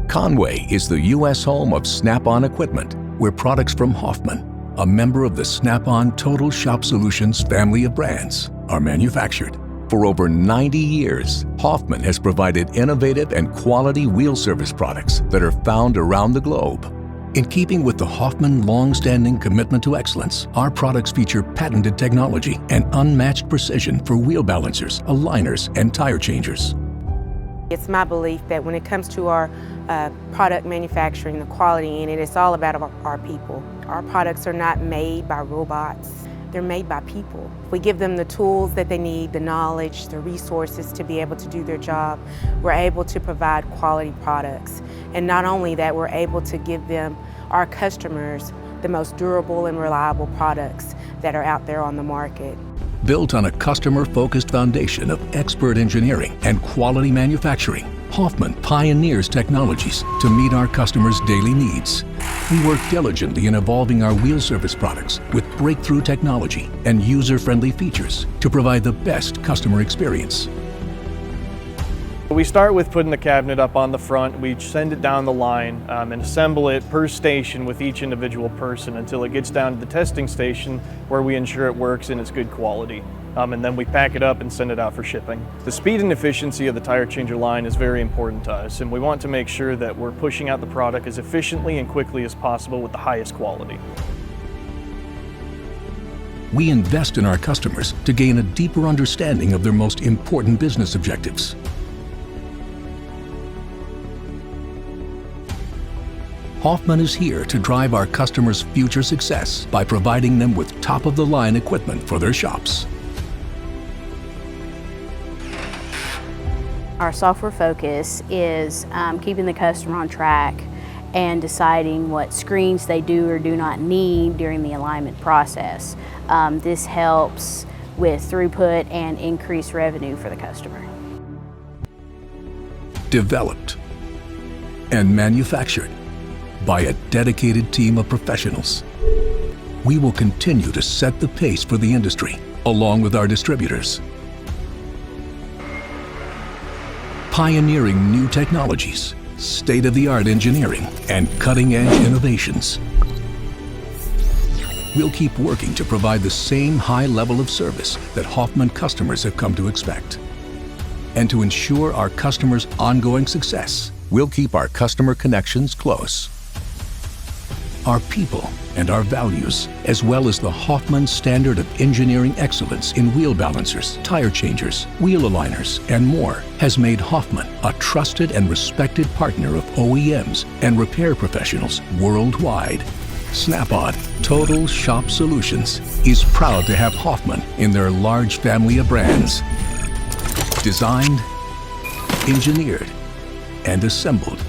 Conway is the U.S. home of Snap-on equipment, where products from Hofmann, a member of the Snap-on Total Shop Solutions family of brands, are manufactured. For over 90 years, Hofmann has provided innovative and quality wheel service products that are found around the globe. In keeping with the Hofmann long-standing commitment to excellence, our products feature patented technology and unmatched precision for wheel balancers, aligners, and tire changers. It's my belief that when it comes to our product manufacturing, the quality in it, it's all about our people. Our products are not made by robots, they're made by people. We give them the tools that they need, the knowledge, the resources to be able to do their job. We're able to provide quality products. And not only that, we're able to give them, our customers, the most durable and reliable products that are out there on the market. Built on a customer-focused foundation of expert engineering and quality manufacturing, Hofmann pioneers technologies to meet our customers' daily needs. We work diligently in evolving our wheel service products with breakthrough technology and user-friendly features to provide the best customer experience. We start with putting the cabinet up on the front. We send it down the line and assemble it per station with each individual person until it gets down to the testing station where we ensure it works and it's good quality. And then we pack it up and send it out for shipping. The speed and efficiency of the tire changer line is very important to us, and we want to make sure that we're pushing out the product as efficiently and quickly as possible with the highest quality. We invest in our customers to gain a deeper understanding of their most important business objectives. Hofmann is here to drive our customers' future success by providing them with top-of-the-line equipment for their shops. Our software focus is keeping the customer on track and deciding what screens they do or do not need during the alignment process. This helps with throughput and increased revenue for the customer. Developed and manufactured by a dedicated team of professionals, we will continue to set the pace for the industry along with our distributors. Pioneering new technologies, state-of-the-art engineering, and cutting-edge innovations. We'll keep working to provide the same high level of service that Hofmann customers have come to expect. And to ensure our customers' ongoing success, we'll keep our customer connections close. Our people and our values, as well as the Hofmann standard of engineering excellence in wheel balancers, tire changers, wheel aligners, and more, has made Hofmann a trusted and respected partner of OEMs and repair professionals worldwide. Snap-on Total Shop Solutions is proud to have Hofmann in their large family of brands. Designed, engineered, and assembled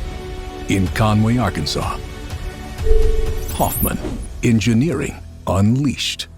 in Conway, Arkansas. Hofmann, engineering unleashed.